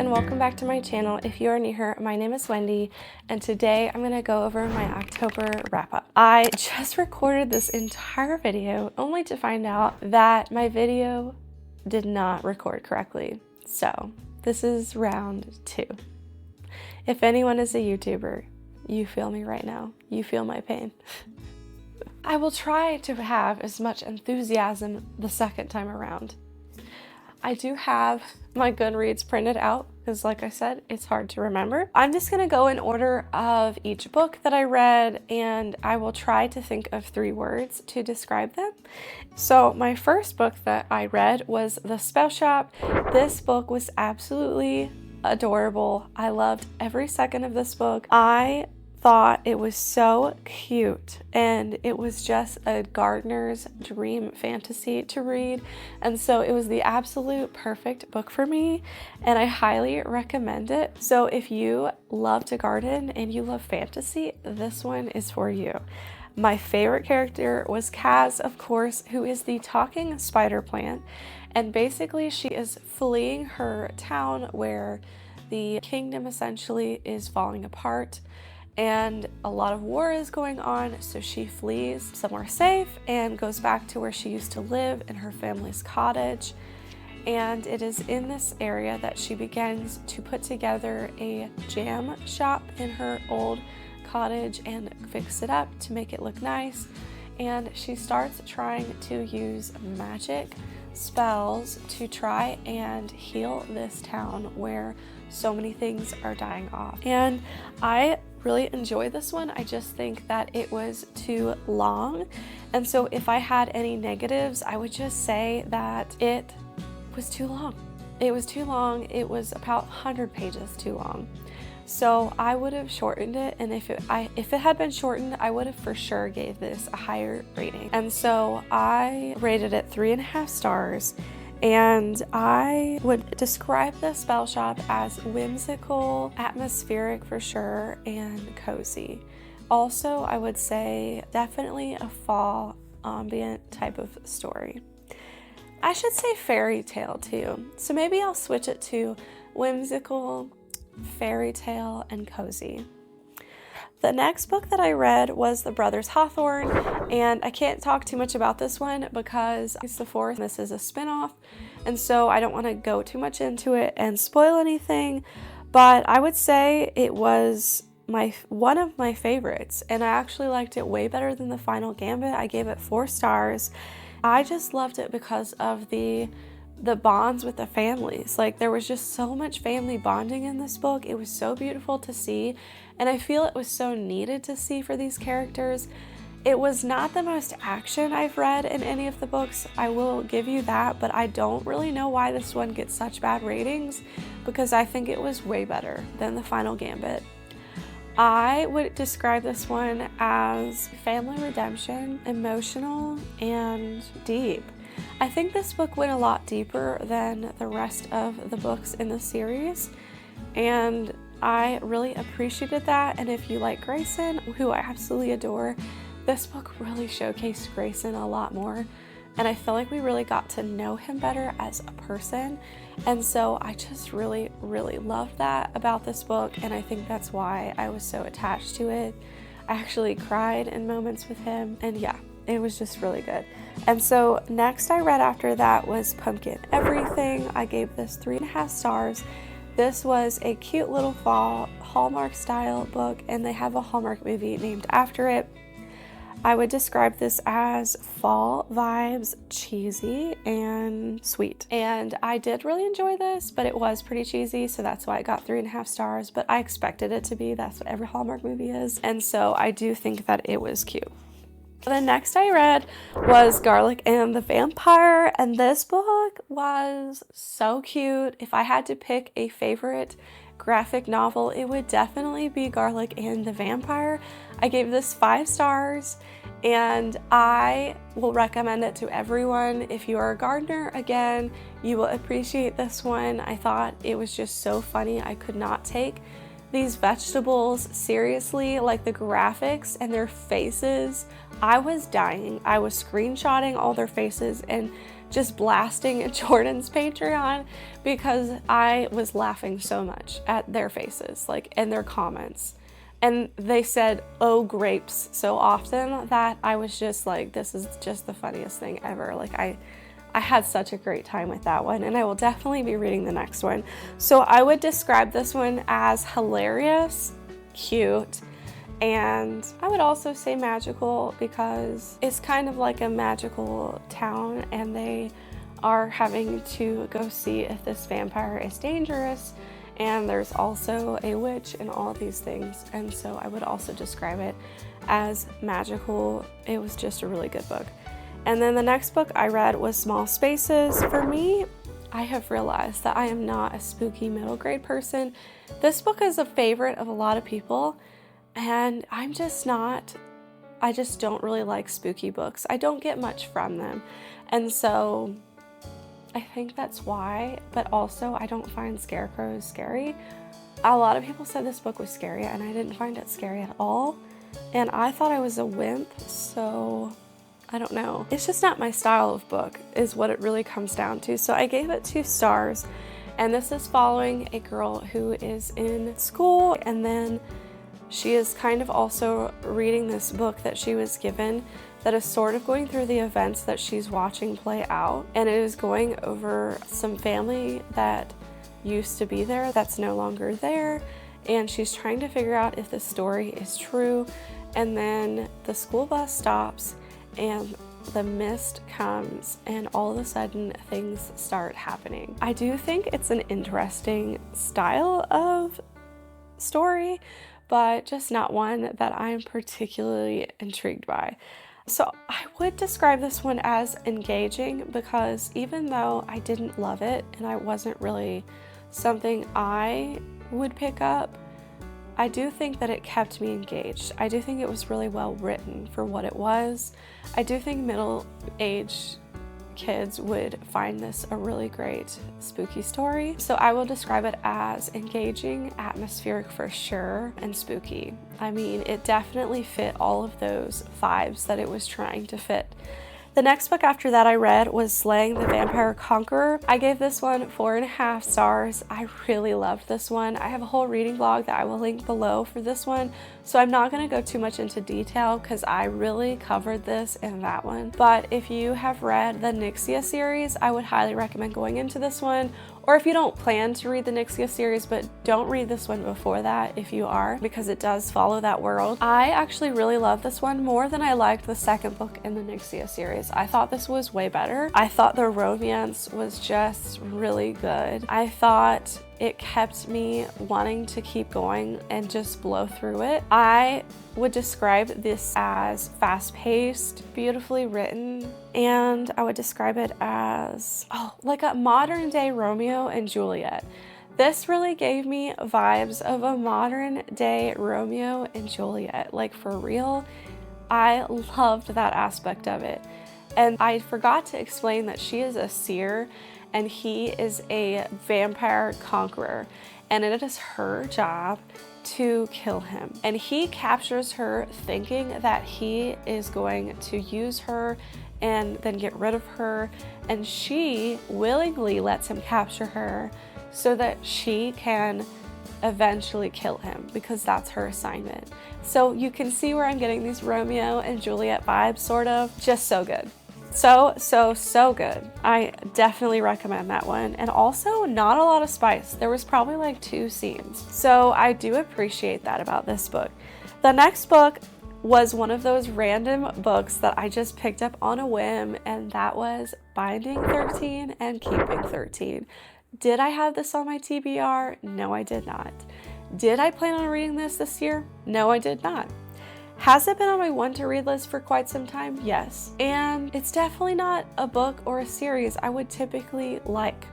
everyone, welcome back to my channel. If you are new here, my name is Wendy, and today I'm going to go over my October wrap-up. I just recorded this entire video only to find out that my video did not record correctly. So this is round 2. If anyone is a YouTuber, you feel me right now. You feel my pain. I will try to have as much enthusiasm the second time around. I do have my Goodreads printed out because, like I said, it's hard to remember. I'm just going to go in order of each book that I read, and I will try to think of 3 words to describe them. So my first book that I read was The Spell Shop. This book was absolutely adorable. I loved every second of this book. I thought it was so cute, and it was just a gardener's dream fantasy to read, and so it was the absolute perfect book for me, and I highly recommend it. So if you love to garden and you love fantasy, this one is for you. My favorite character was Kaz, of course, who is the talking spider plant, and basically she is fleeing her town where the kingdom essentially is falling apart, and a lot of war is going on, so she flees somewhere safe and goes back to where she used to live in her family's cottage. And it is in this area that she begins to put together a jam shop in her old cottage and fix it up to make it look nice. And she starts trying to use magic spells to try and heal this town where so many things are dying off. And I really enjoy this one. I just think that it was too long, and so if I had any negatives, I would just say that it was too long. It was too long. It was about 100 pages too long. So I would have shortened it, and if it had been shortened, I would have for sure gave this a higher rating. And so I rated it 3.5 stars. And I would describe the Spell Shop as whimsical, atmospheric for sure, and cozy. Also, I would say definitely a fall ambient type of story. I should say fairy tale too. So maybe I'll switch it to whimsical, fairy tale, and cozy. The next book that I read was The Brothers Hawthorne, and I can't talk too much about this one because it's the 4th. This is a spin-off, and so I don't want to go too much into it and spoil anything, but I would say it was one of my favorites, and I actually liked it way better than The Final Gambit. I gave it 4 stars. I just loved it because of the bonds with the families. Like, there was just so much family bonding in this book. It was so beautiful to see, and I feel it was so needed to see for these characters. It was not the most action I've read in any of the books, I will give you that, but I don't really know why this one gets such bad ratings because I think it was way better than The Final Gambit. I would describe this one as family redemption, emotional, and deep. I think this book went a lot deeper than the rest of the books in the series, and I really appreciated that. And if you like Grayson, who I absolutely adore, this book really showcased Grayson a lot more, and I feel like we really got to know him better as a person, and so I just really loved that about this book, and I think that's why I was so attached to it. I actually cried in moments with him, and yeah, it was just really good. And so next I read after that was Pumpkin Everything. I gave this 3.5 stars. This was a cute little fall Hallmark style book, and they have a Hallmark movie named after it. I would describe this as fall vibes, cheesy and sweet. And I did really enjoy this, but it was pretty cheesy, so that's why I got 3.5 stars, but I expected it to be. That's what every Hallmark movie is. And so I do think that it was cute. The next I read was Garlic and the Vampire, and this book was so cute. If I had to pick a favorite graphic novel, it would definitely be Garlic and the Vampire. I gave this 5 stars, and I will recommend it to everyone. If you are a gardener, again, you will appreciate this one. I thought it was just so funny. I could not take these vegetables seriously. Like, the graphics and their faces, I was dying. I was screenshotting all their faces and just blasting Jordan's Patreon because I was laughing so much at their faces, like in their comments. And they said, "Oh, grapes," so often that I was just like, this is just the funniest thing ever. Like I had such a great time with that one, and I will definitely be reading the next one. So I would describe this one as hilarious, cute, and I would also say magical because it's kind of like a magical town and they are having to go see if this vampire is dangerous, and there's also a witch and all of these things, and so I would also describe it as magical. It was just a really good book. And then the next book I read was Small Spaces. For me, I have realized that I am not a spooky middle grade person. This book is a favorite of a lot of people, and I'm just not. I just don't really like spooky books. I don't get much from them, and so I think that's why, but also I don't find scarecrows scary. A lot of people said this book was scary, and I didn't find it scary at all, and I thought I was a wimp, so I don't know. It's just not my style of book is what it really comes down to. So I gave it 2 stars, and this is following a girl who is in school, and then she is kind of also reading this book that she was given that is sort of going through the events that she's watching play out, and it is going over some family that used to be there that's no longer there, and she's trying to figure out if the story is true. And then the school bus stops and the mist comes, and all of a sudden things start happening. I do think it's an interesting style of story, but just not one that I'm particularly intrigued by. So I would describe this one as engaging because even though I didn't love it and it wasn't really something I would pick up, I do think that it kept me engaged. I do think it was really well written for what it was. I do think middle-aged kids would find this a really great spooky story. So I will describe it as engaging, atmospheric for sure, and spooky. I mean, it definitely fit all of those vibes that it was trying to fit. The next book after that I read was Slaying the Vampire Conqueror. I gave this one 4.5 stars. I really loved this one. I have a whole reading blog that I will link below for this one, so I'm not going to go too much into detail because I really covered this in that one. But if you have read the Nixia series, I would highly recommend going into this one. Or if you don't plan to read the Nixia series, but don't read this one before that if you are, because it does follow that world. I actually really love this one more than I liked the second book in the Nixia series. I thought this was way better. I thought the romance was just really good. I thought it kept me wanting to keep going and just blow through it. I would describe this as fast-paced, beautifully written, and I would describe it as like a modern day Romeo and Juliet. This really gave me vibes of a modern day Romeo and Juliet, like for real. I loved that aspect of it. And I forgot to explain that she is a seer and he is a vampire conqueror, and it is her job to kill him. And he captures her thinking that he is going to use her and then get rid of her, and she willingly lets him capture her so that she can eventually kill him because that's her assignment. So you can see where I'm getting these Romeo and Juliet vibes, sort of. Just so good. So good. I definitely recommend that one. And also not a lot of spice. There was probably like 2 scenes. So I do appreciate that about this book. The next book was one of those random books that I just picked up on a whim, and that was Binding 13 and Keeping 13. Did I have this on my TBR? No, I did not. Did I plan on reading this year? No, I did not. Has it been on my want to read list for quite some time? Yes. And it's definitely not a book or a series I would typically like.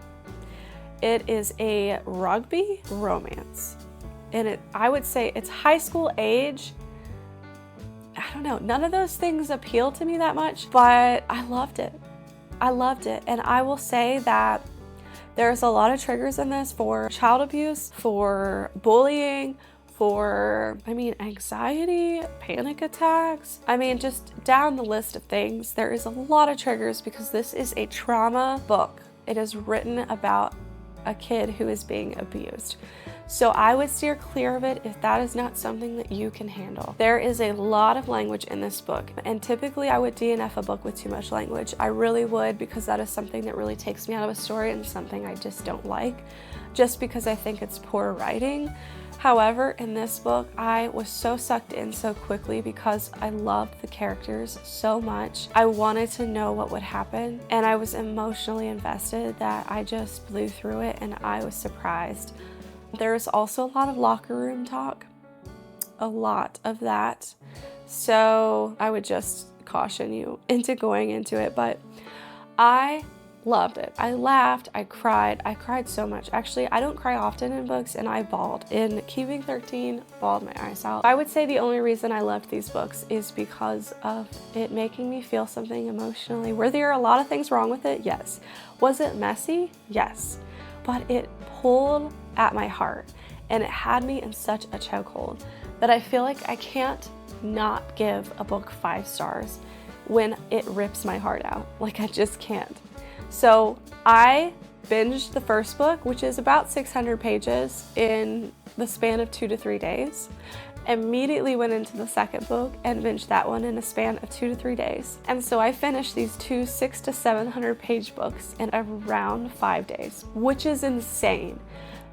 It is a rugby romance. And I would say it's high school age. I don't know, none of those things appeal to me that much, but I loved it. I loved it. And I will say that there's a lot of triggers in this for child abuse, for bullying, for, anxiety, panic attacks. Just down the list of things. There is a lot of triggers because this is a trauma book. It is written about a kid who is being abused. So I would steer clear of it if that is not something that you can handle. There is a lot of language in this book, and typically I would DNF a book with too much language. I really would, because that is something that really takes me out of a story and something I just don't like, just because I think it's poor writing. However, in this book, I was so sucked in so quickly because I loved the characters so much. I wanted to know what would happen, and I was emotionally invested that I just blew through it, and I was surprised. There's also a lot of locker room talk, a lot of that. So I would just caution you into going into it, but I loved it. I laughed, I cried so much. Actually, I don't cry often in books, and I bawled. In Keeping 13, bawled my eyes out. I would say the only reason I loved these books is because of it making me feel something emotionally. Were there a lot of things wrong with it? Yes. Was it messy? Yes. But it pulled at my heart, and it had me in such a chokehold that I feel like I can't not give a book 5 stars when it rips my heart out. Like, I just can't. So I binged the first book, which is about 600 pages, in the span of 2 to 3 days. Immediately went into the second book and binged that one in a span of 2 to 3 days. And so I finished these two 600 to 700 page books in around 5 days, which is insane.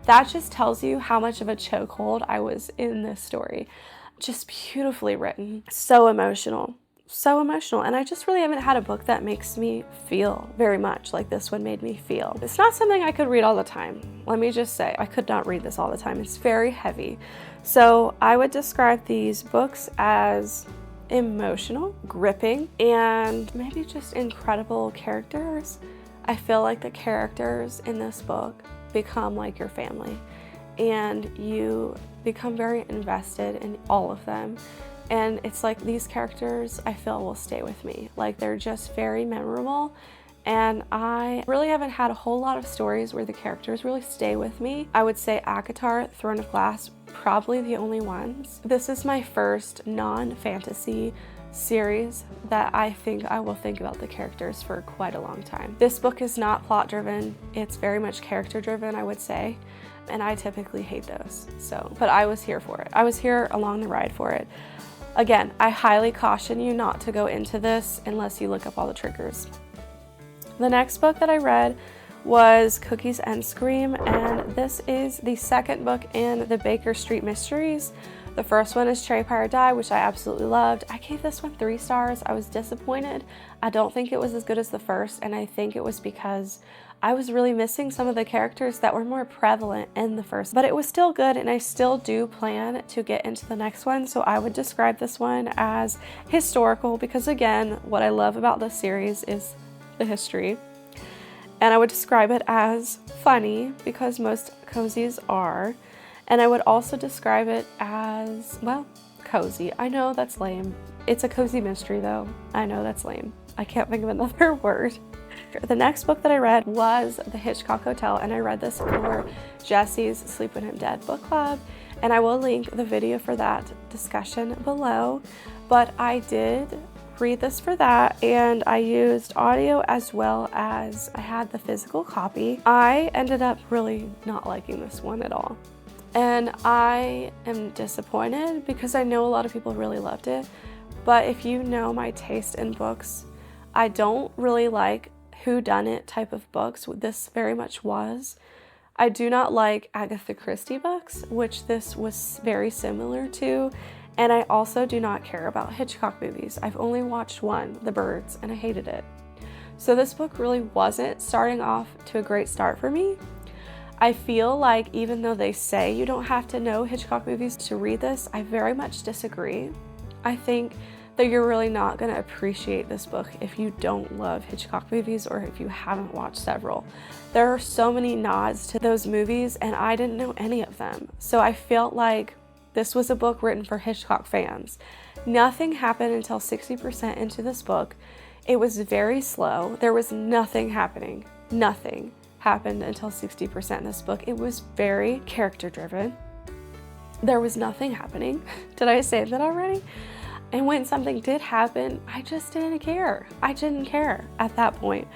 That just tells you how much of a chokehold I was in this story. Just beautifully written, so emotional. And I just really haven't had a book that makes me feel very much like this one made me feel. It's not something I could read all the time. Let me just say, I could not read this all the time. It's very heavy. So I would describe these books as emotional, gripping, and maybe just incredible characters. I feel like the characters in this book become like your family, and you become very invested in all of them. And it's like these characters, I feel, will stay with me. Like, they're just very memorable. And I really haven't had a whole lot of stories where the characters really stay with me. I would say ACOTAR, Throne of Glass, probably the only ones. This is my first non-fantasy series that I think I will think about the characters for quite a long time. This book is not plot driven. It's very much character driven, I would say. And I typically hate those. But I was here for it. I was here along the ride for it. Again, I highly caution you not to go into this unless you look up all the triggers. The next book that I read was Cookies and Scream, and this is the second book in the Baker Street Mysteries. The first one is Cherry Pie or Die, which I absolutely loved. I gave this one 3 stars. I was disappointed. I don't think it was as good as the first, and I think it was because I was really missing some of the characters that were more prevalent in the first, but it was still good, and I still do plan to get into the next one. So I would describe this one as historical, because again, what I love about this series is the history. And I would describe it as funny, because most cozies are. And I would also describe it as, well, cozy. I know that's lame. It's a cozy mystery though. I know that's lame. I can't think of another word. The next book that I read was The Hitchcock Hotel, and I read this for Jesse's Sleep When I'm Dead book club, and I will link the video for that discussion below. But I did read this for that, and I used audio as well as I had the physical copy. I ended up really not liking this one at all, and I am disappointed because I know a lot of people really loved it. But if you know my taste in books, I don't really like whodunit type of books. This very much was. I do not like Agatha Christie books, which this was very similar to, and I also do not care about Hitchcock movies. I've only watched one, The Birds, and I hated it. So this book really wasn't starting off to a great start for me. I feel like even though they say you don't have to know Hitchcock movies to read this, I very much disagree. I think that you're really not going to appreciate this book if you don't love Hitchcock movies or if you haven't watched several. There are so many nods to those movies, and I didn't know any of them. So I felt like this was a book written for Hitchcock fans. Nothing happened until 60% into this book. It was very slow. There was nothing happening. Nothing happened until 60% in this book. It was very character driven. there was nothing happening. Did I say that already? And when something did happen, I just didn't care. I didn't care at that point.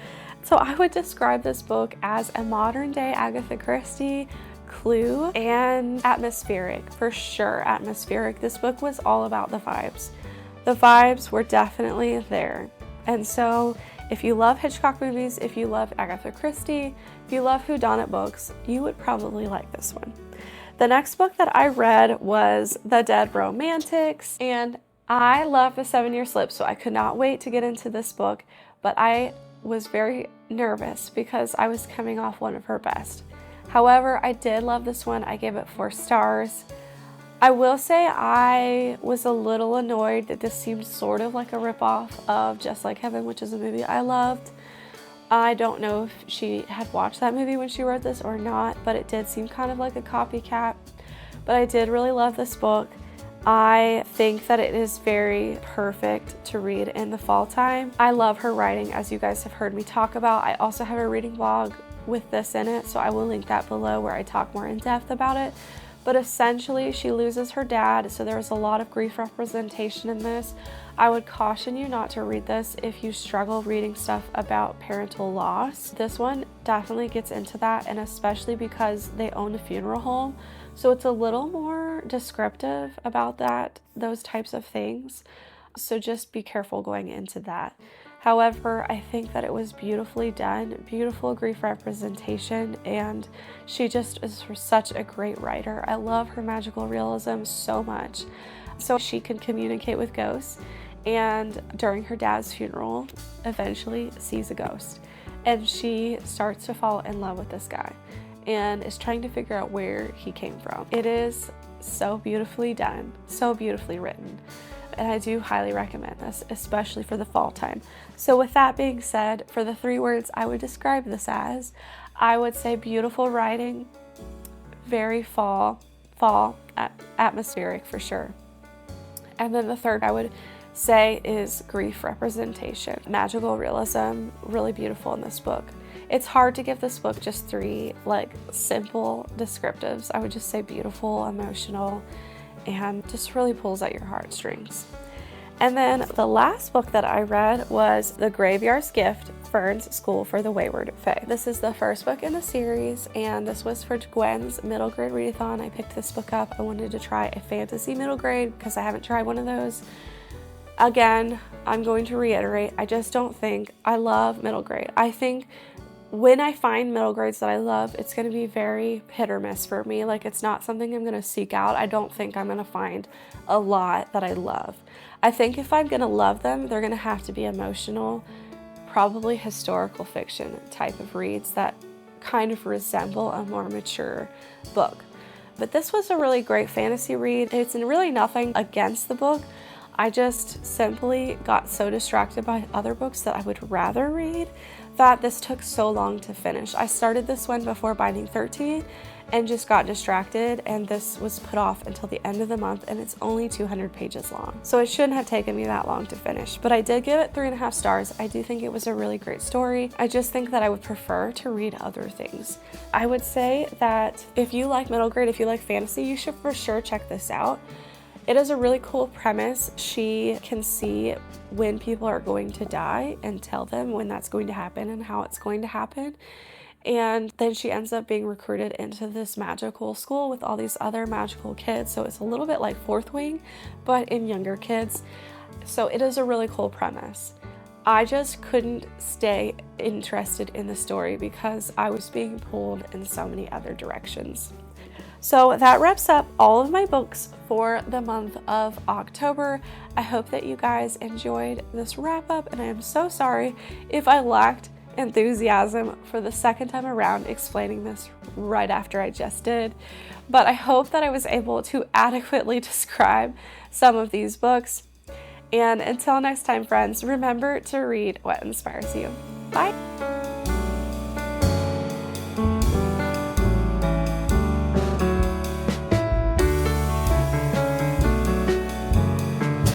So I would describe this book as a modern day Agatha Christie, Clue, and atmospheric, for sure atmospheric. This book was all about the vibes. The vibes were definitely there. And so if you love Hitchcock movies, if you love Agatha Christie, if you love whodunit books, you would probably like this one. The next book that I read was The Dead Romantics, and I love The 7-Year Slip, so I could not wait to get into this book, but I was very nervous because I was coming off one of her best. However, I did love this one. I gave it 4 stars. I will say I was a little annoyed that this seemed sort of like a ripoff of Just Like Heaven, which is a movie I loved. I don't know if she had watched that movie when she wrote this or not, but it did seem kind of like a copycat. But I did really love this book. I think that it is very perfect to read in the fall time. I love her writing, as you guys have heard me talk about. I also have a reading blog with this in it, so I will link that below where I talk more in depth about it. But essentially, she loses her dad, so there's a lot of grief representation in this. I would caution you not to read this if you struggle reading stuff about parental loss. This one definitely gets into that, and especially because they own a funeral home, so it's a little more descriptive about those types of things. So just be careful going into that. However, I think that it was beautifully done, beautiful grief representation, and she just is such a great writer. I love her magical realism so much. So she can communicate with ghosts, and during her dad's funeral, eventually sees a ghost. And she starts to fall in love with this guy and is trying to figure out where he came from. It is so beautifully done, so beautifully written. And I do highly recommend this, especially for the fall time. So with that being said, for the 3 words I would describe this as, I would say beautiful writing, very fall atmospheric for sure. And then the third I would say is grief representation. Magical realism, really beautiful in this book. It's hard to give this book just 3 simple descriptives. I would just say beautiful, emotional, and just really pulls at your heartstrings. And then the last book that I read was The Graveyard's Gift, Fern's School for the Wayward Fae. This is the first book in the series, and this was for Gwen's middle grade readathon. I picked this book up. I wanted to try a fantasy middle grade because I haven't tried one of those. Again, I'm going to reiterate, I just don't think I love middle grade. I think when I find middle grades that I love, it's going to be very hit or miss for me. It's not something I'm going to seek out. I don't think I'm going to find a lot that I love. I think if I'm going to love them, they're going to have to be emotional, probably historical fiction type of reads that kind of resemble a more mature book. But this was a really great fantasy read. It's really nothing against the book. I just simply got so distracted by other books that I would rather read that this took so long to finish. I started this one before Binding 13 and just got distracted, and this was put off until the end of the month, and it's only 200 pages long. So it shouldn't have taken me that long to finish, but I did give it 3.5 stars. I do think it was a really great story. I just think that I would prefer to read other things. I would say that if you like middle grade, if you like fantasy, you should for sure check this out. It is a really cool premise. She can see when people are going to die and tell them when that's going to happen and how it's going to happen. And then she ends up being recruited into this magical school with all these other magical kids. So it's a little bit like Fourth Wing, but in younger kids. So it is a really cool premise. I just couldn't stay interested in the story because I was being pulled in so many other directions. So that wraps up all of my books for the month of October. I hope that you guys enjoyed this wrap up, and I am so sorry if I lacked enthusiasm for the second time around explaining this right after I just did. But I hope that I was able to adequately describe some of these books. And until next time, friends, remember to read what inspires you. Bye!